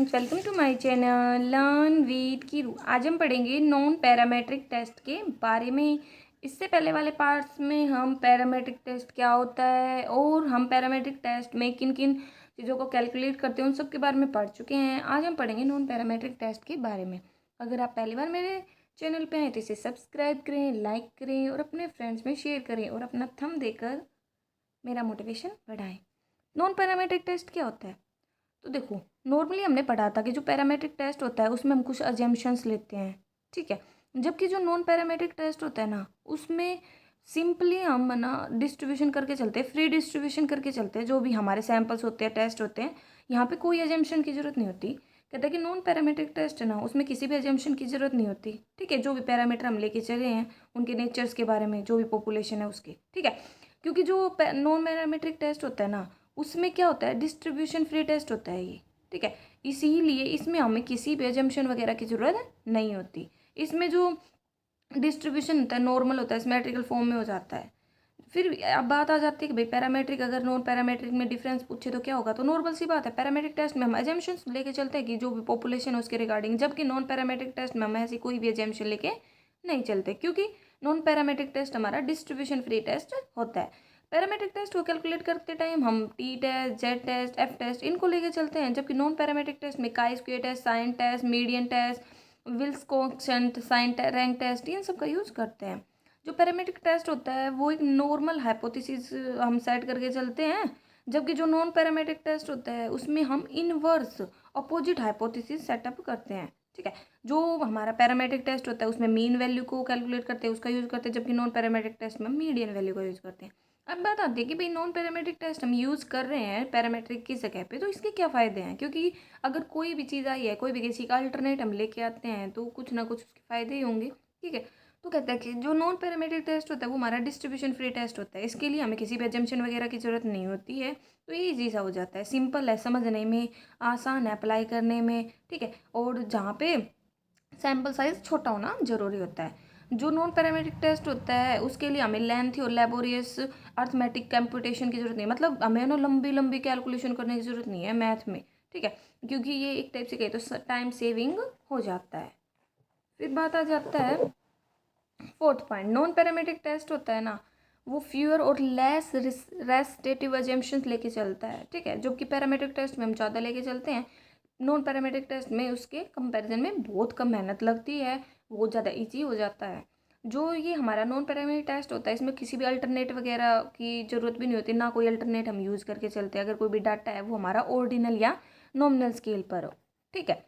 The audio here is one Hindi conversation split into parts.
Friends, welcome to my channel learn with Keeru. आज हम पढ़ेंगे नॉन पैरामेट्रिक टेस्ट के बारे में। इससे पहले वाले पार्ट्स में हम पैरामेट्रिक टेस्ट क्या होता है और हम पैरामेट्रिक टेस्ट में किन किन चीज़ों को कैलकुलेट करते हैं उन सब के बारे में पढ़ चुके हैं। आज हम पढ़ेंगे नॉन पैरामेट्रिक टेस्ट के बारे में। अगर आप पहली बार मेरे चैनल पर हैं तो इसे सब्सक्राइब करें, लाइक करें और अपने फ्रेंड्स में शेयर करें और अपना थंब देकर मेरा मोटिवेशन बढ़ाएं। नॉन पैरामेट्रिक टेस्ट क्या होता है? तो देखो, नॉर्मली हमने पढ़ा था कि जो पैरामेट्रिक टेस्ट होता है उसमें हम कुछ अजम्पशंस लेते हैं, ठीक है। जबकि जो नॉन पैरामेट्रिक टेस्ट होता है ना, उसमें सिंपली हम ना डिस्ट्रीब्यूशन करके चलते हैं, फ्री डिस्ट्रीब्यूशन करके चलते हैं। जो भी हमारे सैंपल्स होते हैं, टेस्ट होते हैं, यहाँ पे कोई अजम्पशन की ज़रूरत नहीं होती। कहते हैं कि नॉन पैरामेट्रिक टेस्ट है ना, उसमें किसी भी अजम्पशन की ज़रूरत नहीं होती, ठीक है। जो भी पैरामीटर हम लेके चले हैं उनके नेचर्स के बारे में, जो भी पॉपुलेशन है उसकी, ठीक है। क्योंकि जो नॉन पैरामेट्रिक टेस्ट होता है ना, उसमें क्या होता है, डिस्ट्रीब्यूशन फ्री टेस्ट होता है ये, ठीक है। इसीलिए इसमें हमें किसी भी अजम्पशन वगैरह की ज़रूरत नहीं होती। इसमें जो डिस्ट्रीब्यूशन होता है नॉर्मल होता है, सिमेट्रिकल फॉर्म में हो जाता है। फिर अब बात आ जाती है कि भाई पैरामेट्रिक, अगर नॉन पैरामेट्रिक में डिफरेंस पूछे तो क्या होगा। तो नॉर्मल सी बात है, पैरामेट्रिक टेस्ट में हम अजम्पशंस लेके चलते हैं कि जो भी पॉपुलेशन है उसके रिगार्डिंग, जबकि नॉन पैरामेट्रिक टेस्ट में हम ऐसी कोई भी अजम्पशन लेके नहीं चलते, क्योंकि नॉन पैरामेट्रिक टेस्ट हमारा डिस्ट्रीब्यूशन फ्री टेस्ट होता है। पैरामेट्रिक टेस्ट को कैलकुलेट करते टाइम हम T test, Z test, F test इनको लेके चलते हैं, जबकि नॉन पैरामेट्रिक टेस्ट में chi square test, sign test, median test, Wills coefficient, sign rank test, इन सब का यूज़ करते हैं। जो पैरामेट्रिक टेस्ट होता है वो एक नॉर्मल हाइपोथेसिस हम सेट करके चलते हैं, जबकि जो नॉन पैरामेट्रिक टेस्ट होता है उसमें हम इनवर्स अपोजिट हाइपोथेसिस सेटअप करते हैं, ठीक है। जो हमारा पैरामेट्रिक टेस्ट होता है उसमें मीन वैल्यू को कैलकुलेट करते हैं, उसका यूज़ करते हैं, जबकि नॉन पैरामेट्रिक टेस्ट में मीडियन वैल्यू का यूज़ करते हैं। अब बात आती है कि भाई नॉन पैरामेट्रिक टेस्ट हम यूज़ कर रहे हैं पैरामेट्रिक की जगह पे, तो इसके क्या फ़ायदे हैं। क्योंकि अगर कोई भी चीज़ आई है, कोई भी किसी का अल्टरनेट हम लेके आते हैं तो कुछ ना कुछ उसके फ़ायदे ही होंगे, ठीक है। तो कहता है कि जो नॉन पैरामेट्रिक टेस्ट होता है वो हमारा डिस्ट्रीब्यूशन फ्री टेस्ट होता है। इसके लिए हमें किसी भी अजम्पशन वगैरह की ज़रूरत नहीं होती है। तो ये ईजी सा हो जाता है, सिंपल है, समझने में आसान है, अप्लाई करने में, ठीक है। और जहाँ पे सैम्पल साइज छोटा होना ज़रूरी होता है। जो नॉन पैरामेट्रिक टेस्ट होता है उसके लिए हमें लेंथ और लेबोरियस अर्थमेटिक कंप्यूटेशन की जरूरत नहीं है। मतलब हमें ना लंबी लंबी कैलकुलेशन करने की ज़रूरत नहीं है मैथ में, ठीक है, क्योंकि ये एक टाइप से कहे तो टाइम सेविंग हो जाता है। फिर बात आ जाता है fourth point, non parametric test होता है ना, वो फ्यूअर और लेस रेस्टेटिव अजम्पशंस लेके चलता है, ठीक है। जबकि पैरामेट्रिक टेस्ट में हम ज़्यादा लेके चलते हैं, नॉन पैरामेट्रिक टेस्ट में उसके कंपैरिजन में बहुत कम मेहनत लगती है, बहुत ज़्यादा इजी हो जाता है। जो ये हमारा नॉन पैरामेट्रिक टेस्ट होता है इसमें किसी भी अल्टरनेट वगैरह की ज़रूरत भी नहीं होती, ना कोई अल्टरनेट हम यूज़ करके चलते हैं। अगर कोई भी डाटा है वो हमारा ऑर्डिनल या नॉमिनल स्केल पर हो, ठीक है।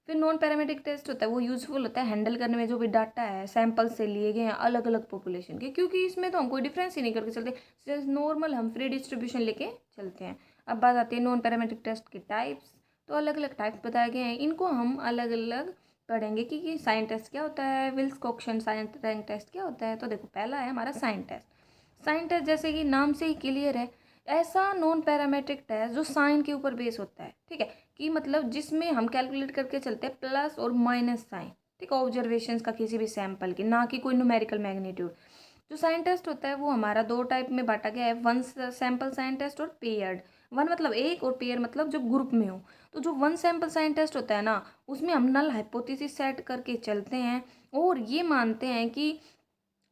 फिर नॉन पैरामेट्रिक टेस्ट होता है वो यूज़फुल होता है हैंडल करने में, जो भी डाटा है सैंपल से लिए गए हैं अलग अलग पॉपुलेशन के, क्योंकि इसमें तो हम कोई डिफरेंस ही नहीं करके चलते, सिर्फ नॉर्मल हम फ्री डिस्ट्रीब्यूशन लेके चलते हैं। अब बात आती है नॉन पैरामेट्रिक टेस्ट के टाइप्स। तो अलग अलग टाइप्स बताए गए हैं, इनको हम अलग अलग पढ़ेंगे कि साइन टेस्ट क्या होता है, Wills coefficient sign rank test क्या होता है। तो देखो, पहला है हमारा साइन टेस्ट। साइन टेस्ट जैसे कि नाम से ही क्लियर है, ऐसा नॉन पैरामेट्रिक टेस्ट जो साइन के ऊपर बेस होता है, ठीक है, कि मतलब जिसमें हम कैलकुलेट करके चलते हैं प्लस और माइनस साइन, ठीक है, ऑब्जर्वेशंस का किसी भी सैंपल की, ना कि कोई न्यूमेरिकल मैग्नीट्यूड। जो साइन टेस्ट होता है वो हमारा दो टाइप में बांटा गया है, वन सैंपल साइन टेस्ट और पेयर्ड। वन मतलब एक और पेयर मतलब जो ग्रुप में हो। तो जो वन सैंपल साइन टेस्ट होता है ना, उसमें हम नल हाइपोथेसिस सेट करके चलते हैं और ये मानते हैं कि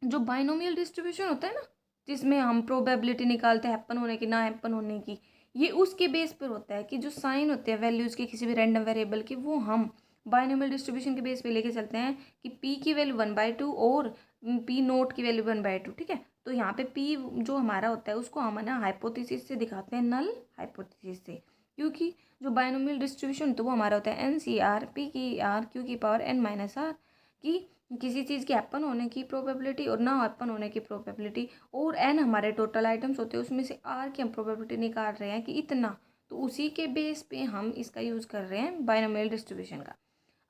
जो बाइनोमियल डिस्ट्रीब्यूशन होता है ना, जिसमें हम प्रोबेबिलिटी निकालते हैं हैप्पन होने की ना हैप्पन होने की, ये उसके बेस पर होता है कि जो साइन होते हैं वैल्यूज़ के किसी भी रैंडम वेरिएबल के, वो हम बाइनोमियल डिस्ट्रीब्यूशन के बेस पे लेके चलते हैं कि पी की वैल्यू 1/2 और पी नोट की वैल्यू 1/2, ठीक है। तो यहाँ पे पी जो हमारा होता है उसको हम ना हाइपोथेसिस से दिखाते हैं, नल हाइपोथेसिस से, क्योंकि जो बाइनोमियल डिस्ट्रीब्यूशन तो वो हमारा होता है NCR P की R Q की पावर n-R, कि किसी चीज़ के हैप्पन होने की प्रोबेबिलिटी और ना हैप्पन होने की प्रोबेबिलिटी, और n हमारे टोटल आइटम्स होते हैं उसमें से r की हम प्रोबेबिलिटी निकाल रहे हैं कि इतना, तो उसी के बेस पे हम इसका यूज़ कर रहे हैं बाइनोमियल डिस्ट्रीब्यूशन का।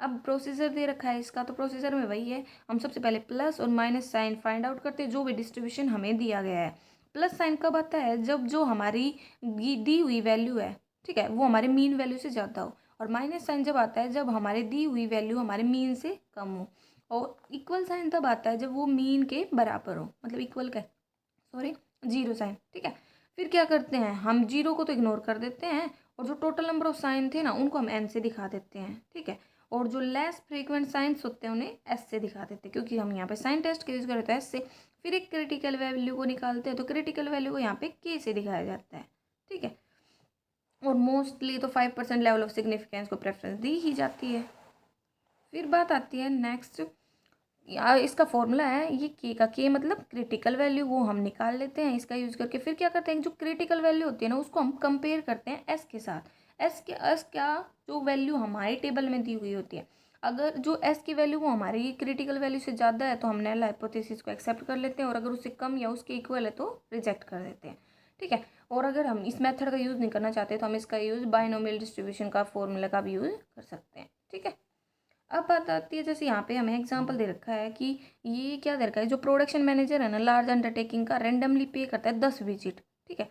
अब प्रोसीजर दे रखा है इसका, तो प्रोसीजर में वही है, हम सबसे पहले प्लस और माइनस साइन फाइंड आउट करते हैं जो भी डिस्ट्रीब्यूशन हमें दिया गया है। प्लस साइन कब आता है, जब जो हमारी दी हुई वैल्यू है, ठीक है, वो हमारे मीन वैल्यू से ज़्यादा हो, और माइनस साइन जब आता है जब हमारे दी हुई वैल्यू हमारे मीन से कम हो, और इक्वल साइन तब आता है जब वो मीन के बराबर हो, मतलब इक्वल का, सॉरी, जीरो साइन, ठीक है। फिर क्या करते हैं, हम जीरो को तो इग्नोर कर देते हैं और जो टोटल नंबर ऑफ साइन थे ना उनको हम n से दिखा देते हैं, ठीक है। और जो लेस फ्रीक्वेंट साइंस होते हैं उन्हें s से दिखा देते हैं, क्योंकि हम यहाँ पे साइन टेस्ट के यूज़ करते हैं s से। फिर एक क्रिटिकल वैल्यू को निकालते हैं, तो क्रिटिकल वैल्यू को यहाँ पे k से दिखाया जाता है, ठीक है। और मोस्टली तो 5% लेवल ऑफ सिग्निफिकेंस को प्रेफरेंस दी ही जाती है। फिर बात आती है नेक्स्ट, इसका फॉर्मूला है ये के मतलब क्रिटिकल वैल्यू, वो हम निकाल लेते हैं इसका यूज़ करके। फिर क्या करते हैं, जो क्रिटिकल वैल्यू होती है ना उसको हम कंपेयर करते हैं एस के साथ। एस क्या जो वैल्यू हमारी टेबल में दी हुई होती है, अगर जो एस की वैल्यू वो हमारी क्रिटिकल वैल्यू से ज़्यादा है तो हम नल हाइपोथेसिस को एक्सेप्ट कर लेते हैं, और अगर उससे कम या उसके इक्वल है तो रिजेक्ट कर देते हैं, ठीक है। और अगर हम इस मेथड का यूज़ नहीं करना चाहते तो हम इसका यूज़ बाइनोमियल डिस्ट्रीब्यूशन का फॉर्मूला का भी यूज़ कर सकते हैं, ठीक है। अब बात आती है, जैसे यहाँ पे हमें एग्जांपल दे रखा है कि ये क्या दे रखा है, जो प्रोडक्शन मैनेजर है ना लार्ज अंडरटेकिंग का, रेंडमली पे करता है 10 विजिट, ठीक है,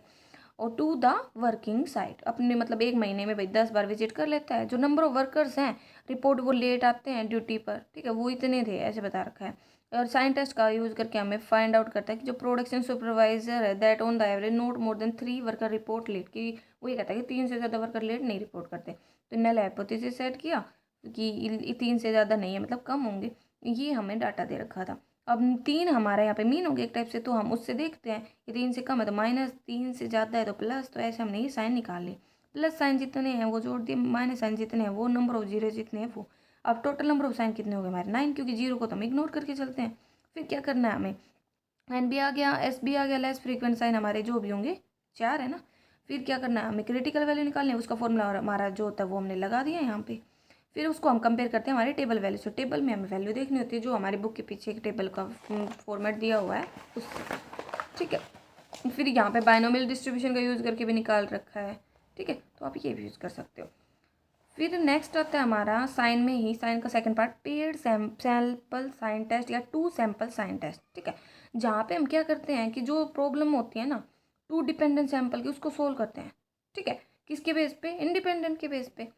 और टू द वर्किंग साइट, अपने मतलब एक महीने में भाई 10 बार विजिट कर लेता है। जो नंबर ऑफ वर्कर्स हैं रिपोर्ट वो लेट आते हैं ड्यूटी पर, ठीक है, वो इतने थे ऐसे बता रखा है। और साइंटिस्ट का यूज़ करके हमें फाइंड आउट करता है कि जो प्रोडक्शन सुपरवाइजर है that on the average not more than 3 worker report late, की वो ये कहता है कि 3 से ज़्यादा वर्कर लेट नहीं रिपोर्ट करते। तो नल हाइपोथेसिस सेट किया कि 3 से ज़्यादा नहीं है मतलब कम होंगे, ये हमें डाटा दे रखा था। अब 3 हमारा यहाँ पे मीन हो गया एक टाइप से, तो हम उससे देखते हैं कि 3 से कम है तो माइनस, 3 से ज़्यादा है तो प्लस, तो ऐसे हमने ये साइन निकाल लिए। प्लस साइन जितने हैं वो जोड़ दिए, माइनस साइन जितने हैं वो, नंबर ऑफ जीरो जितने हैं वो। अब टोटल नंबर ऑफ साइन कितने हो गए हमारे 9, क्योंकि जीरो को तो हम इग्नोर करके चलते हैं। फिर क्या करना है हमें, एन भी आ गया, एस भी आ गया, लेस फ्रीक्वेंट साइन हमारे जो भी होंगे 4 है ना। फिर क्या करना है हमें, क्रिटिकल वैल्यू निकालनी है, उसका फॉर्मूला हमारा जो होता है वो हमने लगा दिया यहाँ पे। फिर उसको हम कंपेयर करते हैं हमारे टेबल वैल्यू से। टेबल में हमें वैल्यू देखनी होती है जो हमारी बुक के पीछे एक टेबल का फॉर्मेट दिया हुआ है उससे, ठीक है। फिर यहाँ पे बाइनोमियल डिस्ट्रीब्यूशन का यूज़ करके भी निकाल रखा है, ठीक है, तो आप ये भी यूज़ कर सकते हो। फिर नेक्स्ट आता है हमारा साइन में ही, साइन का second part, paired sample sign test या टू सैंपल साइन टेस्ट, ठीक है। जहाँ पे हम क्या करते हैं कि जो प्रॉब्लम होती है ना टू डिपेंडेंट सैंपल की, उसको सोल्व करते हैं, ठीक है। किसके बेस पे, इंडिपेंडेंट के बेस पे,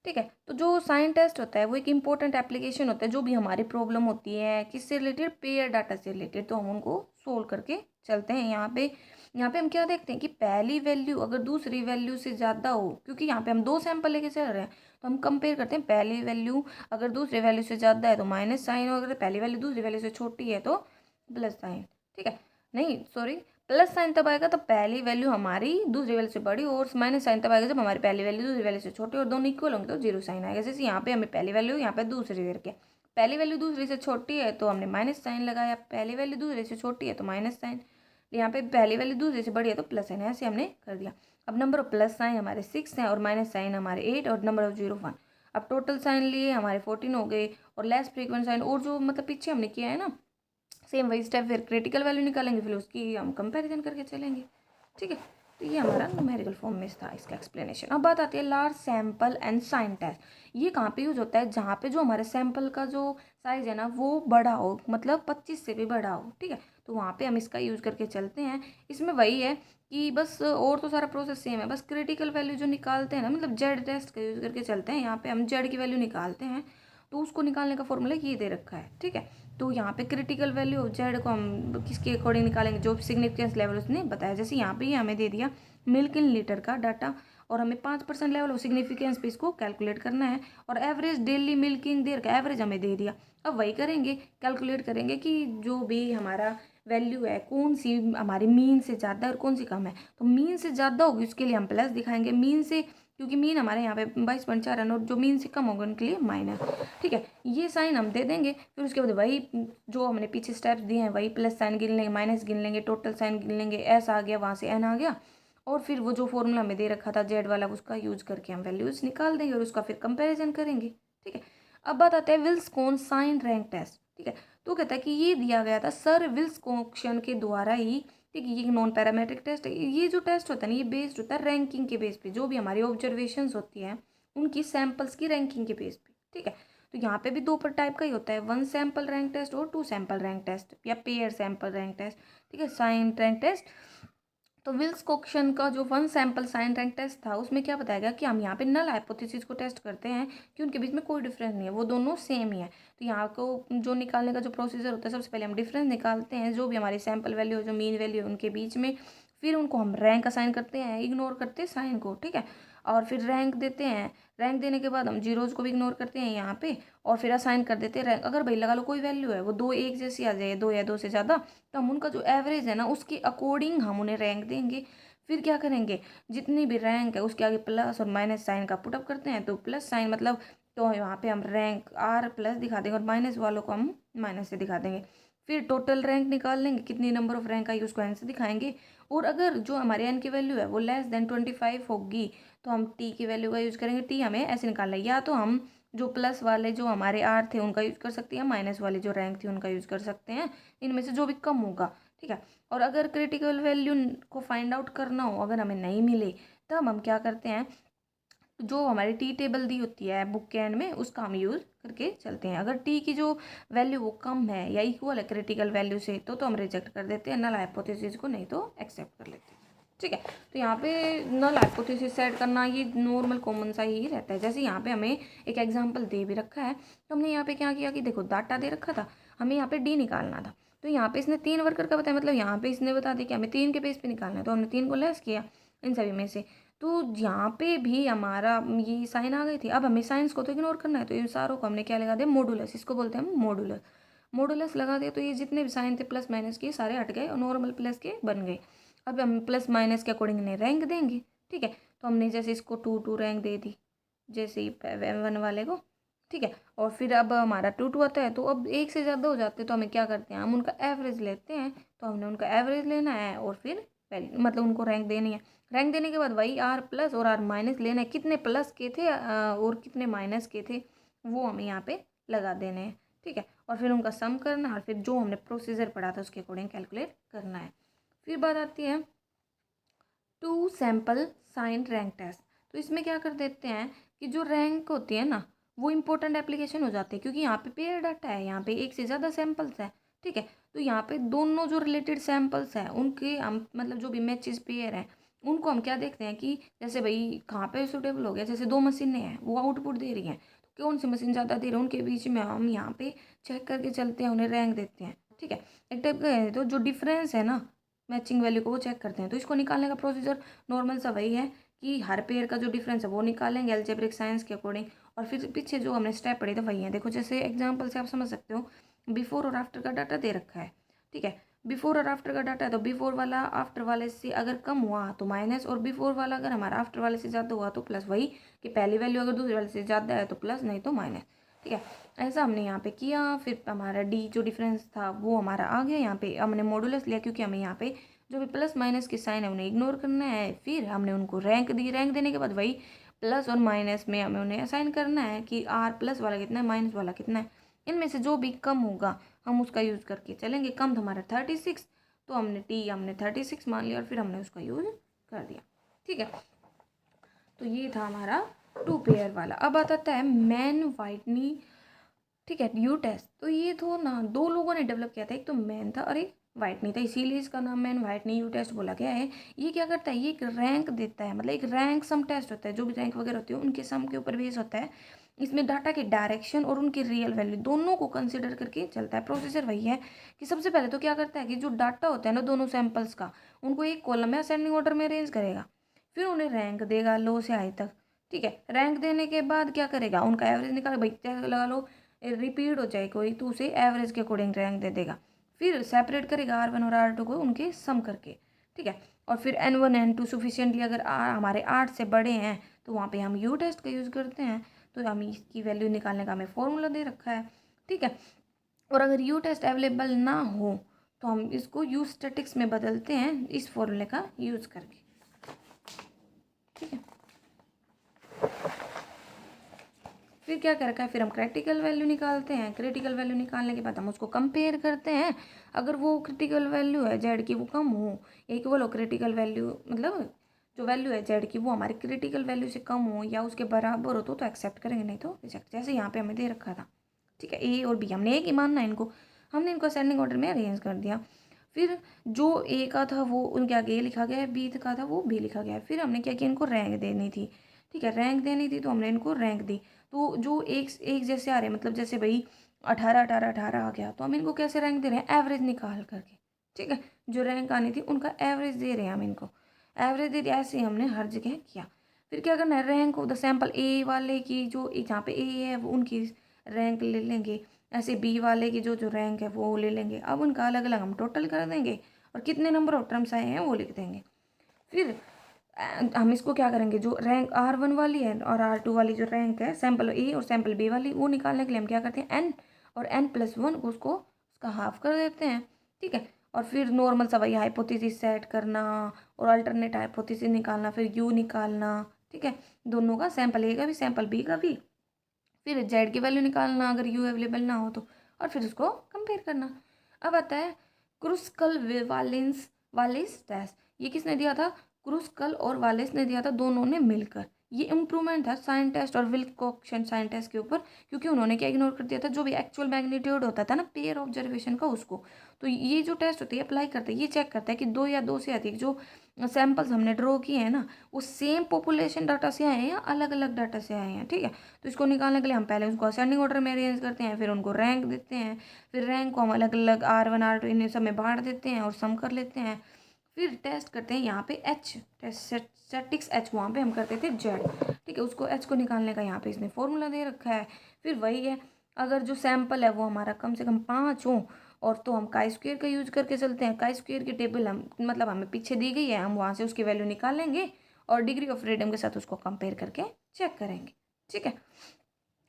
ठीक है। तो जो साइन टेस्ट होता है वो एक इंपॉर्टेंट एप्लीकेशन होता है, जो भी हमारी प्रॉब्लम होती है किससे रिलेटेड, पेयर डाटा से रिलेटेड, तो हम उनको सोल्व करके चलते हैं। यहाँ पे हम क्या देखते हैं कि पहली वैल्यू अगर दूसरी वैल्यू से ज़्यादा हो, क्योंकि यहाँ पे हम 2 सैंपल लेके चल रहे हैं, तो हम कंपेयर करते हैं पहली वैल्यू अगर दूसरी वैल्यू से ज़्यादा है तो माइनस साइन, और अगर पहली वैल्यू दूसरी वैल्यू से छोटी है तो प्लस साइन, ठीक है। नहीं सॉरी, प्लस साइन तब आएगा तो पहली वैल्यू हमारी दूसरी वैल्यू से बड़ी, और माइनस साइन तब आएगा जब हमारी पहली वैल्यू दूसरी वैल्यू से छोटी, और दोनों इक्वल होंगे तो जीरो साइन आएगा। जैसे यहाँ पे हमें पहली वैल्यू, यहाँ पे दूसरी दे रखी है, पहली वैल्यू दूसरी से छोटी है तो हमने माइनस साइन लगाया, पहली वैल्यू दूसरी से छोटी है तो माइनस साइन, यहाँ पे पहली वैल्यू दूसरी से बड़ी है तो प्लस साइन, ऐसे हमने कर दिया। अब नंबर ऑफ प्लस साइन हमारे 6 हैं और माइनस साइन हमारे 8, और नंबर ऑफ जीरो 1। अब टोटल साइन लिए हमारे 14 हो गए, और लेस फ्रीक्वेंट साइन, और जो मतलब पीछे हमने किया है ना सेम वही स्टेप, फिर क्रिटिकल वैल्यू निकालेंगे, फिर उसकी हम कंपैरिजन करके चलेंगे, ठीक है। तो ये हमारा न्यूमेरिकल फॉर्म में था इसका एक्सप्लेनेशन। अब बात आती है large sample and sign test. ये कहाँ पे यूज होता है, जहाँ पे जो हमारे सैंपल का जो साइज है ना वो बड़ा हो, मतलब 25 से भी बड़ा हो, ठीक है, तो वहाँ पे हम इसका यूज़ करके चलते हैं। इसमें वही है कि बस और तो सारा प्रोसेस सेम है, बस क्रिटिकल वैल्यू जो निकालते हैं ना, मतलब जेड टेस्ट का यूज़ करके चलते हैं। यहाँ पे हम जेड की वैल्यू निकालते हैं, तो उसको निकालने का फॉर्मूला ये दे रखा है, ठीक है। तो यहाँ पे क्रिटिकल वैल्यू जेड को हम किसके अकॉर्डिंग निकालेंगे, जो सिग्निफिकेंस लेवल उसने बताया। जैसे यहाँ पे ही हमें दे दिया मिल्क इन लीटर का डाटा, और हमें 5% लेवल ऑफ सिग्निफिकेंस पे इसको कैलकुलेट करना है, और एवरेज डेली मिल्किंग देर का एवरेज हमें दे दिया। अब वही करेंगे, कैलकुलेट करेंगे कि जो भी हमारा वैल्यू है कौन सी हमारी मीन से ज़्यादा है और कौन सी कम है। तो मीन से ज़्यादा होगी उसके लिए हम प्लस दिखाएंगे, मीन से, क्योंकि मीन हमारे यहाँ पे 22.4 है, और जो मीन से कम होगा उनके लिए माइनस, ठीक है। ये साइन हम दे देंगे, फिर उसके बाद वही जो हमने पीछे स्टेप्स दिए हैं वही प्लस साइन गिन लेंगे, माइनस गिन लेंगे, टोटल साइन गिन लेंगे, एस आ गया वहाँ से एन आ गया, और फिर वो जो फॉर्मूला हमें दे रखा था जेड वाला उसका यूज करके हम वैल्यूज निकाल देंगे और उसका फिर कंपैरिजन करेंगे, ठीक है। अब बात आता है विल्सकोन साइन रैंक टेस्ट, ठीक है। तो कहता है कि ये दिया गया था सर विल्सकोन के द्वारा ही, ठीक है, ये नॉन पैरामेट्रिक टेस्ट है। ये जो टेस्ट होता है ना ये बेस्ड होता है रैंकिंग के बेस पे, जो भी हमारी ऑब्जर्वेशंस होती है उनकी सैंपल्स की रैंकिंग के बेस पे, ठीक है। तो यहाँ पे भी 2 पर टाइप का ही होता है, 1 सैंपल रैंक टेस्ट और 2 सैंपल रैंक टेस्ट या पेयर सैंपल रैंक टेस्ट, ठीक है, साइन रैंक टेस्ट। तो विल्सकोक्शन का जो 1 सैंपल साइन रैंक टेस्ट था उसमें क्या बताया गया कि हम यहाँ पे नल हाइपोथेसिस को टेस्ट करते हैं कि उनके बीच में कोई डिफरेंस नहीं है, वो दोनों सेम ही है। तो यहाँ को जो निकालने का जो प्रोसीजर होता है, सबसे पहले हम डिफरेंस निकालते हैं जो भी हमारी सैंपल वैल्यू है, जो मीन वैल्यू है उनके बीच में, फिर उनको हम रैंक असाइन करते हैं, इग्नोर करते हैं साइन को, ठीक है। और फिर रैंक देते हैं। रैंक देने के बाद हम जीरोज़ को भी इग्नोर करते हैं यहाँ पे, और फिर असाइन कर देते हैं रैंक। अगर भाई लगा लो कोई वैल्यू है वो दो एक जैसी आ जाए, दो या दो से ज़्यादा, तो हम उनका जो एवरेज है ना उसके अकॉर्डिंग हम उन्हें रैंक देंगे। फिर क्या करेंगे, जितनी भी रैंक है उसके आगे प्लस और माइनस साइन का पुटअप करते हैं, तो प्लस साइन मतलब तो यहाँ पे हम रैंक आर प्लस दिखा देंगे और माइनस वालों को हम माइनस से दिखा देंगे। फिर टोटल रैंक निकाल लेंगे, कितनी नंबर ऑफ रैंक आई उसको एन से दिखाएंगे। और अगर जो हमारे एन की वैल्यू है वो लेस देन 25 होगी तो हम टी की वैल्यू का यूज़ करेंगे। टी हमें ऐसे निकालना है, या तो हम जो प्लस वाले जो हमारे आर थे उनका यूज़ कर सकते हैं, माइनस वाले जो रैंक थी उनका यूज़ कर सकते हैं, इनमें से जो भी कम होगा। ठीक है। और अगर क्रिटिकल वैल्यू को फाइंड आउट करना हो, अगर हमें नहीं मिले, तब हम क्या करते हैं, जो हमारी टी टेबल दी होती है बुक के एंड में उसका हम यूज़ करके चलते हैं। अगर टी की जो वैल्यू वो कम है या इक्वल है क्रिटिकल वैल्यू से, तो हम रिजेक्ट कर देते हैं नल हाइपोथेसिस को, नहीं तो एक्सेप्ट कर लेते हैं। ठीक है। तो यहाँ पे नल हाइपोथेसिस सेट करना ये नॉर्मल कॉमन सा ही रहता है। जैसे यहाँ पे हमें एक एग्जांपल दे भी रखा है, तो हमने यहाँ पे क्या किया कि देखो डाटा दे रखा था, हमें यहाँ पे डी निकालना था, तो यहाँ पे इसने 3 वर्कर का बताया, मतलब यहाँ पे इसने बता दिया कि हमें 3 के बेस पे निकालना है, तो हमने 3 को लेस किया इन सभी में से। तो यहाँ पे भी हमारा ये साइन आ गई थी। अब हमें साइंस को तो इग्नोर करना है, तो इन सारों को हमने क्या लगा दिया, मॉडुलस, इसको बोलते हैं हम मॉडुलस। मॉडुलस लगा दिया तो ये जितने भी साइन थे प्लस माइनस के सारे हट गए और नॉर्मल प्लस के बन गए। अब हम प्लस माइनस के अकॉर्डिंग इन्हें रैंक देंगे। ठीक है। तो हमने जैसे इसको 2 रैंक दे दी, जैसे ही 1 वाले को। ठीक है। और फिर अब हमारा 2 आता है, तो अब एक से ज़्यादा हो जाते हैं, तो हमें क्या करते हैं, हम उनका एवरेज लेते हैं। तो हमने उनका एवरेज लेना है और फिर मतलब उनको रैंक देनी है। रैंक देने के बाद वही आर प्लस और आर माइनस लेना है, कितने प्लस के थे और कितने माइनस के थे वो हमें यहाँ पे लगा देने हैं। ठीक है। और फिर उनका सम करना है और फिर जो हमने प्रोसीजर पढ़ा था उसके अकॉर्डिंग कैलकुलेट करना है। फिर बात आती है 2 सैम्पल साइन रैंक टेस्ट। तो इसमें क्या कर देते हैं कि जो रैंक होती है ना वो इंपॉर्टेंट एप्लीकेशन हो जाती है, क्योंकि यहाँ पे पेयर डाटा है, यहाँ पे एक से ज़्यादा सैम्पल्स है। ठीक है। तो यहाँ पे दोनों जो रिलेटेड सैम्पल्स हैं उनके हम मतलब जो भी मैचेस पेयर हैं उनको हम क्या देखते हैं कि जैसे भाई कहाँ पे सुटेबल हो गया, जैसे 2 मशीनें हैं वो आउटपुट दे रही हैं, तो कौन सी मशीन ज़्यादा दे रही है उनके बीच में हम यहाँ पे चेक करके चलते हैं, उन्हें रैंक देते हैं। ठीक है। एक टाइप का है, तो जो डिफरेंस है ना मैचिंग वैल्यू को वो चेक करते हैं। तो इसको निकालने का प्रोसीजर नॉर्मल सा वही है कि हर पेयर का जो डिफरेंस है वो निकालेंगे अलजेब्रिक साइंस के अकॉर्डिंग, और फिर पीछे जो हमने स्टेप पढ़े थे वही है। देखो जैसे एग्जांपल से आप समझ सकते हो, बिफोर और आफ्टर का डाटा दे रखा है। ठीक है। बिफोर और आफ्टर का डाटा है, तो बिफोर वाला आफ्टर वाले से अगर कम हुआ तो माइनस, और बिफोर वाला अगर हमारा आफ्टर वाले से ज़्यादा हुआ तो प्लस। वही कि पहली वैल्यू अगर दूसरे वाले से ज़्यादा है तो प्लस, नहीं तो माइनस। ठीक है। ऐसा हमने यहाँ पे किया। फिर हमारा डी जो डिफरेंस था वो हमारा आ गया। यहाँ पे हमने मॉडुलस लिया क्योंकि हमें यहाँ पे जो भी प्लस माइनस के साइन है उन्हें इग्नोर करना है। फिर हमने उनको रैंक दी, रैंक देने के बाद वही प्लस और माइनस में हमें उन्हें असाइन करना है कि आर प्लस वाला कितना है, माइनस वाला कितना है, इनमें से जो भी कम होगा हम उसका यूज़ करके चलेंगे। कम तो हमारा 36, तो हमने 36 मान लिया और फिर हमने उसका यूज़ कर दिया। ठीक है। तो ये था हमारा 2 पेयर वाला। अब आता है मैन वाइटनी। ठीक है, यू टेस्ट। तो ये तो ना 2 लोगों ने डेवलप किया था, एक तो मैन था और एक वाइटनी था, इसीलिए इसका नाम मैन वाइटनी यू टेस्ट बोला गया है। ये क्या करता है, ये एक रैंक देता है, मतलब एक रैंक सम टेस्ट होता है, जो भी रैंक वगैरह होती है उनके सम के ऊपर बेस होता है। इसमें डाटा के डायरेक्शन और उनकी रियल वैल्यू दोनों को कंसिडर करके चलता है। प्रोसीजर वही है कि सबसे पहले तो क्या करता है कि जो डाटा होता है ना दोनों सैंपल्स का, उनको एक कॉलम में असेंडिंग ऑर्डर में अरेंज करेगा, फिर उन्हें रैंक देगा लो से हाई तक। ठीक है। रैंक देने के बाद क्या करेगा, उनका एवरेज निकाल, भाई लगा लो रिपीट हो जाए कोई तो उसे एवरेज के अकॉर्डिंग रैंक दे देगा। फिर सेपरेट करेगा R1 और R2 को उनके सम करके। ठीक है। और फिर N1 N2 सफिशिएंटली अगर हमारे 8 से बड़े हैं तो वहाँ पे हम यू टेस्ट का यूज़ करते हैं। तो हम इसकी वैल्यू निकालने का हमें फॉर्मूला दे रखा है। ठीक है। और अगर यू टेस्ट अवेलेबल ना हो तो हम इसको यू स्टैटिक्स में बदलते हैं इस फॉर्मूले का यूज़ करके। ठीक है। फिर क्या कर रखा है, फिर हम क्रिटिकल वैल्यू निकालते हैं। क्रिटिकल वैल्यू निकालने के बाद हम उसको कंपेयर करते हैं। अगर वो क्रिटिकल वैल्यू है जेड की वो कम हो, इक्वल हो क्रिटिकल वैल्यू, मतलब जो वैल्यू है जेड की वो हमारी क्रिटिकल वैल्यू से कम हो या उसके बराबर हो तो एक्सेप्ट करेंगे, नहीं तो रिजेक्ट। जैसे यहाँ पे हमें दे रखा था। ठीक है। ए और बी हमने एक ही मानना है इनको, हमने इनको असेंडिंग ऑर्डर में अरेंज कर दिया। फिर जो ए का था वो उनके आगे ए लिखा गया है, बी का था वो बी लिखा गया है। फिर हमने क्या किया, इनको रैंक देनी थी। ठीक है। रैंक देनी थी तो हमने इनको रैंक दी। तो जो एक जैसे आ रहे हैं, मतलब जैसे भाई 18 18 18 आ गया, तो हम इनको कैसे रैंक दे रहे हैं, एवरेज निकाल करके। ठीक है। जो रैंक आनी थी उनका एवरेज दे रहे हैं हम इनको, एवरेज दे दिया। ऐसे ही हमने हर जगह किया। फिर क्या करना है, रैंक ऑफ द सैंपल ए वाले की जो जहाँ पे ए है वो उनकी रैंक ले लेंगे, ऐसे बी वाले की जो जो रैंक है वो ले लेंगे। अब उनका अलग अलग हम टोटल कर देंगे और कितने नंबर ऑफ टर्म्स आए हैं वो लिख देंगे। फिर हम इसको क्या करेंगे, जो रैंक R1 वाली है और R2 वाली जो रैंक है सैंपल ए और सैंपल बी वाली, वो निकालने के लिए हम क्या करते हैं, n और n+1 उसको उसका हाफ कर देते हैं। ठीक है, और फिर नॉर्मल सा वही हाइपोथेसिस सेट करना और अल्टरनेट हाइपोथेसिस निकालना, फिर u निकालना। ठीक है, दोनों का, सैंपल ए का भी सैंपल बी का भी। फिर z की वैल्यू निकालना अगर u अवेलेबल ना हो तो, और फिर उसको कंपेयर करना। अब आता है क्रुस्कल वालेंस वालेस टेस्ट। ये किसने दिया था, क्रुस्कल और वालेस ने दिया था, दोनों ने मिलकर। ये इम्प्रूवमेंट था साइन टेस्ट और विल्कोक्सन साइन टेस्ट के ऊपर, क्योंकि उन्होंने क्या इग्नोर कर दिया था, जो भी एक्चुअल मैग्नीट्यूड होता था ना पेयर ऑब्जर्वेशन का उसको। तो ये जो टेस्ट होते हैं अप्लाई करते हैं, ये चेक करता है कि दो या दो से अधिक जो सैंपल्स हमने ड्रॉ किए हैं ना, वो सेम पॉपुलेशन डाटा से आए हैं या अलग अलग डाटा से आए हैं। ठीक है, तो इसको निकालने के लिए हम पहले उसको असेंडिंग ऑर्डर में अरेंज करते हैं, फिर उनको रैंक देते हैं, फिर रैंक को हम अलग अलग R1 R2 इन सब में बांट देते हैं और सम कर लेते हैं। फिर टेस्ट करते हैं यहाँ पे H टेस्ट स्टैटिक्स H, वहाँ पे हम करते थे Z। ठीक है, उसको H को निकालने का यहाँ पे इसने फॉर्मूला दे रखा है। फिर वही है, अगर जो सैंपल है वो हमारा कम से कम 5 हो और तो हम काई स्क्वायर का यूज करके चलते हैं। काई स्क्वायर की टेबल हम मतलब हमें पीछे दी गई है, हम वहाँ से उसकी वैल्यू निकालेंगे और डिग्री ऑफ फ्रीडम के साथ उसको कंपेयर करके चेक करेंगे। ठीक है,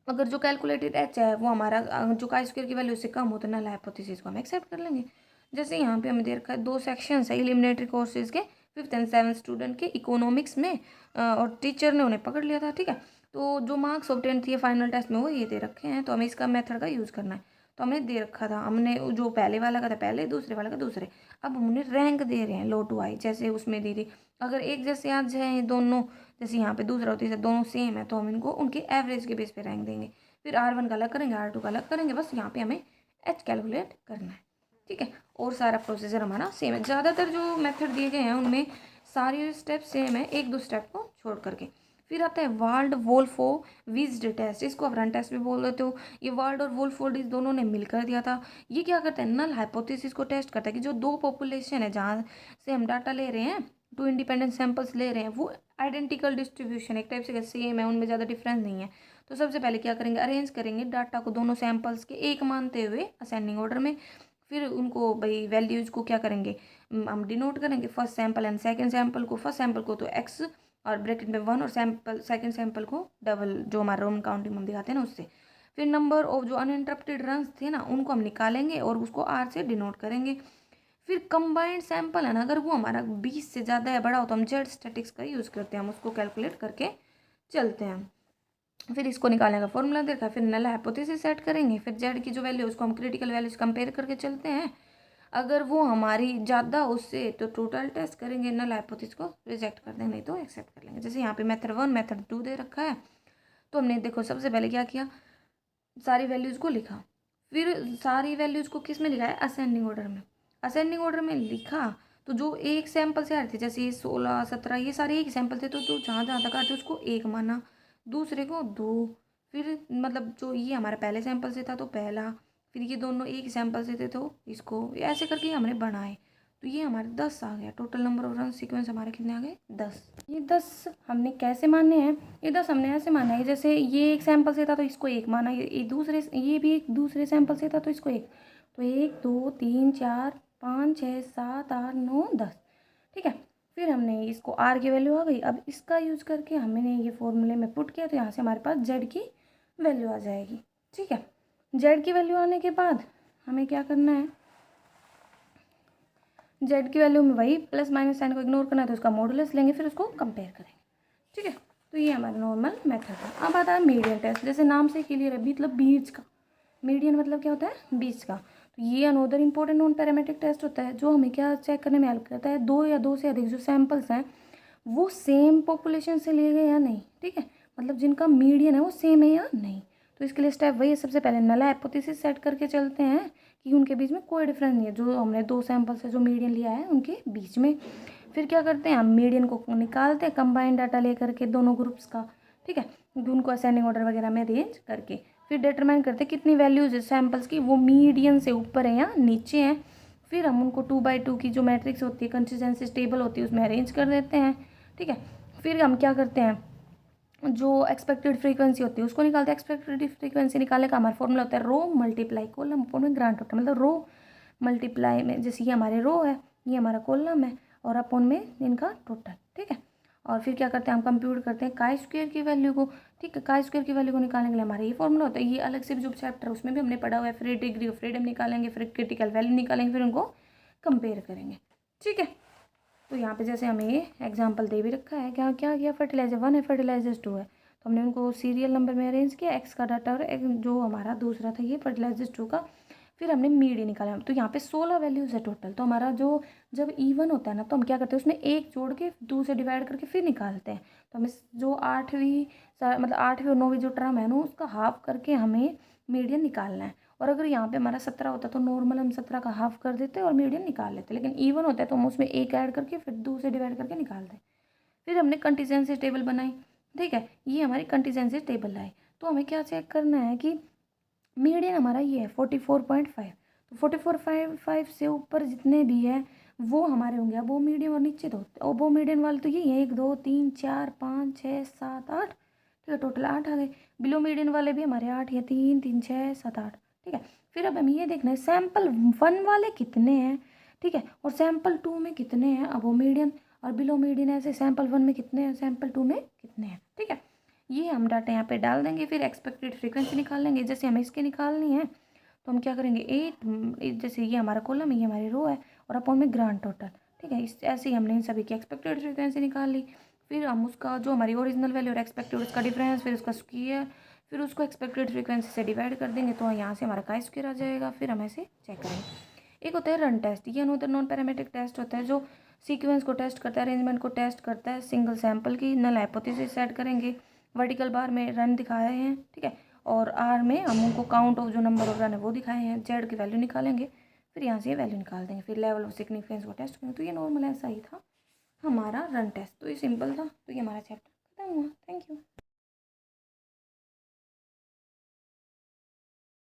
अगर जो कैलकुलेटेड एच है वो हमारा जो काई स्क्वायर की वैल्यू उससे कम हो तो नल हाइपोथेसिस को हम एक्सेप्ट कर लेंगे। जैसे यहाँ पे हमें दे रखा है 2 सेक्शंस है एलिमिनेटरी कोर्सेज के 5th and 7th स्टूडेंट के इकोनॉमिक्स में, और टीचर ने उन्हें पकड़ लिया था। ठीक है, तो जो मार्क्स ऑब्टेन थी फाइनल टेस्ट में वो ये दे रखे हैं, तो हमें इसका मेथड का यूज़ करना है। तो हमें दे रखा था, हमने जो पहले वाला का था पहले, दूसरे वाला का दूसरे। अब हम उन्हें रैंक दे रहे हैं लो टू हाई, जैसे उसमें दी थी। अगर एक जैसे आ जाए दोनों, जैसे यहाँ पे दूसरा होती है दोनों सेम है, तो हम इनको उनके एवरेज के बेस पे रैंक देंगे। फिर R1 का अलग करेंगे, R2 का अलग करेंगे, बस यहाँ पे हमें H कैलकुलेट करना है। ठीक है, और सारा प्रोसीजर हमारा सेम है। ज़्यादातर जो मेथड दिए गए हैं उनमें सारे स्टेप सेम है, एक दो स्टेप को छोड़ करके। फिर आता है वाल्ड वोल्फो विज्ड टेस्ट, इसको आप रन टेस्ट भी बोल देते हो। ये वाल्ड और वोल्फोर्ड दोनों ने मिलकर दिया था। ये क्या करता है, नल हाइपोथेसिस को टेस्ट करता है कि जो दो पॉपुलेशन है जहाँ से हम डाटा ले रहे हैं, 2 इंडिपेंडेंट सैंपल्स ले रहे हैं, वो आइडेंटिकल डिस्ट्रीब्यूशन एक टाइप से सेम है, उनमें ज़्यादा डिफरेंस नहीं है। तो सबसे पहले क्या करेंगे, अरेंज करेंगे डाटा को दोनों सैंपल्स के एक मानते हुए असेंडिंग ऑर्डर में। फिर उनको भाई वैल्यूज को क्या करेंगे, हम डिनोट करेंगे, first sample and second sample को। फर्स्ट सैंपल को तो x और ब्रैकेट में 1 और सैंपल सेकंड सैंपल को डबल, जो हमारा रोमन काउंटिंग हम दिखाते हैं ना उससे। फिर नंबर ऑफ जो अनइंटरप्टेड रन्स थे ना उनको हम निकालेंगे और उसको r से डिनोट करेंगे। फिर कंबाइंड सैंपल है ना, अगर वो हमारा 20 से ज़्यादा है, बड़ा हो, तो हम जेड स्टैटिक्स का यूज़ करते हैं, हम उसको कैलकुलेट करके चलते हैं। फिर इसको निकालने का फॉर्मूला देखा, फिर नल हाइपोथेसिस सेट करेंगे, फिर जेड की जो वैल्यू उसको हम क्रिटिकल वैल्यूज कंपेयर करके चलते हैं। अगर वो हमारी ज़्यादा उससे तो टोटल टेस्ट करेंगे, नल हाइपोथेसिस को रिजेक्ट कर देंगे, नहीं तो एक्सेप्ट कर लेंगे। जैसे यहाँ पे मेथड 1 मेथड 2 दे रखा है, तो हमने देखो सबसे पहले क्या किया, सारी वैल्यूज़ को लिखा। फिर सारी वैल्यूज़ को किस में लिखा है, असेंडिंग ऑर्डर में। असेंडिंग ऑर्डर में लिखा तो जो एक सैंपल से आ रहे थे, जैसे ये 16 17 ये सारे एक सैंपल थे, तो जहाँ जहाँ तक आते उसको 1 माना, दूसरे को 2, फिर मतलब जो ये हमारा पहले सैंपल से था तो पहला, फिर ये दोनों एक सैंपल से थे तो इसको, ऐसे करके हमने बनाए। तो ये हमारे 10 आ गया, total number of run sequence हमारे कितने आ गए, 10। ये 10 हमने कैसे माने हैं, ये 10 हमने ऐसे माना है, जैसे ये एक सैंपल से था तो इसको 1 माना, ये दूसरे, ये भी एक दूसरे सैंपल से था तो इसको 1, तो 1 2 3 4 5 6 7 8 9 10। ठीक है, फिर हमने इसको R की वैल्यू आ गई। अब इसका यूज़ करके हमने ये फॉर्मूले में पुट किया, तो यहाँ से हमारे पास Z की वैल्यू आ जाएगी। ठीक है, Z की वैल्यू आने के बाद हमें क्या करना है, Z की वैल्यू में वही प्लस माइनस साइन को इग्नोर करना है, तो उसका मॉडुलस लेंगे, फिर उसको कंपेयर करेंगे। ठीक है, तो ये हमारा नॉर्मल मेथड है। अब आता है मीडियन टेस्ट, जैसे नाम से क्लियर है, मतलब बीच का। मीडियन मतलब क्या होता है, बीच का। तो ये another important non parametric test होता है, जो हमें क्या चेक करने में हेल्प करता है, 2 या 2 से अधिक जो सैंपल्स हैं वो सेम पॉपुलेशन से लिए गए या नहीं। ठीक है, मतलब जिनका मीडियन है वो सेम है या नहीं। तो इसके लिए स्टेप वही है, सबसे पहले नल हाइपोथेसिस सेट करके चलते हैं कि उनके बीच में कोई डिफरेंस नहीं है, जो हमने 2 सैंपल से जो मीडियन लिया है उनके बीच में। फिर क्या करते हैं, हम मीडियन को निकालते हैं कंबाइंड डाटा लेकर के दोनों ग्रुप्स का। ठीक है, उनको असेंडिंग ऑर्डर वगैरह में अरेंज करके फिर डिटरमाइन करते हैं कितनी वैल्यूज है सैंपल्स की, वो मीडियन से ऊपर है या नीचे हैं। फिर हम उनको 2x2 की जो मैट्रिक्स होती है, कंसिस्टेंसी टेबल होती है, उसमें अरेंज कर देते हैं। ठीक है, फिर हम क्या करते हैं, जो एक्सपेक्टेड फ्रीक्वेंसी होती है उसको निकालते हैं। एक्सपेक्टेड फ्रीक्वेंसी निकालने का हमारा फॉर्मूला होता है रो मल्टीप्लाई कॉलम अपॉन में ग्रांड टोटल, मतलब रो मल्टीप्लाई में, जैसे ये हमारे रो है, ये हमारा कॉलम है, और अपॉन में इनका टोटल, ठीक है। और फिर क्या करते हैं, हम कंप्यूट करते हैं काई स्क्वायर की वैल्यू को, ठीक है। काई स्क्वायर की वैल्यू को निकालने के लिए हमारा ये फॉर्मूला होता है। ये अलग से भी जो चैप्टर है उसमें भी हमने पढ़ा हुआ है। फिर डिग्री ऑफ फ्रीडम निकालेंगे, फिर क्रिटिकल वैल्यू निकालेंगे, फिर उनको कंपेयर करेंगे, ठीक है। तो यहाँ पे जैसे हमें ये एग्जाम्पल दे भी रखा है, क्या क्या किया, फर्टिलाइजर 1 है, फर्टिलाइजर 2 है, तो हमने उनको सीरियल नंबर में अरेंज किया, एक्स का डाटा और जो हमारा दूसरा था ये फर्टिलाइजर 2 का। फिर हमने मीडियन निकाला, तो यहाँ पे 16 वैल्यूज़ है टोटल। तो हमारा जो जब इवन होता है ना, तो हम क्या करते हैं, उसमें एक जोड़ के 2 से डिवाइड करके फिर निकालते हैं। तो हमें जो 8वीं मतलब 8वीं और 9वीं जो टर्म है ना, उसका हाफ करके हमें मीडियन निकालना है। और अगर यहाँ पे हमारा 17 होता तो नॉर्मल हम 17 का हाफ कर देते और मीडियन निकाल लेते, लेकिन इवन होता है तो हम उसमें एक ऐड करके फिर 2 से डिवाइड करके निकालते हैं। फिर हमने कंटीजेंसी टेबल बनाई, ठीक है, ये हमारी कंटीजेंसी टेबल आई। तो हमें क्या चेक करना है कि मीडियन हमारा ये है 44.5, तो 44.5 से ऊपर जितने भी है वो हमारे होंगे। अब वो मीडियम और नीचे दो, और वो मीडियम वाले तो यही है 1 2 3 4 5 6 7 8, ठीक है, टोटल 8 आ गए। बिलो मीडियन वाले भी हमारे 8 है, 3 3 6 7 8, ठीक है। फिर अब हमें ये देखना है सैम्पल 1 वाले कितने हैं, ठीक है, और सैम्पल 2 में कितने हैं, अब वो मीडियन, और बिलो मीडियन ऐसे सैम्पल 1 में कितने हैं, सैम्पल 2 में कितने हैं, ठीक है। ये हम डाटा यहाँ पे डाल देंगे। फिर एक्सपेक्टेड फ्रीक्वेंसी निकाल लेंगे, जैसे हमें इसके निकालनी है तो हम क्या करेंगे 8, जैसे ये हमारा कॉलम है, ये हमारी रो है, और अपॉन में ग्रांड टोटल, ठीक है। इस ऐसे ही हमने इन सभी की एक्सपेक्टेड फ्रीक्वेंसी निकाल ली। फिर हम उसका जो हमारी ओरिजिनल वैल्यू और एक्सपेक्टेड उसका डिफरेंस, फिर उसका स्क्वायर, फिर उसको एक्सपेक्टेड फ्रीक्वेंसी से डिवाइड कर देंगे, तो यहाँ से हमारा काई स्क्वायर आ जाएगा। फिर हम ऐसे चेक करेंगे। एक होता है रन टेस्ट, ये नॉन पैरामीट्रिक टेस्ट होता है जो सीक्वेंस को टेस्ट करता है, अरेंजमेंट को टेस्ट करता है, सिंगल सैंपल की नल हाइपोथेसिस सेट करेंगे, वर्टिकल बार में रन दिखाए हैं, ठीक है, और आर में हम उनको काउंट ऑफ जो नंबर ऑफ रन है वो दिखाए हैं, जेड की वैल्यू निकालेंगे, फिर यहाँ से वैल्यू निकाल देंगे, फिर लेवल ऑफ सिग्निफिकेंस को टेस्ट करेंगे। तो ये नॉर्मल ऐसा ही था हमारा रन टेस्ट, तो ये सिंपल था। तो ये हमारा चैप्टर खत्म हुआ। Thank you.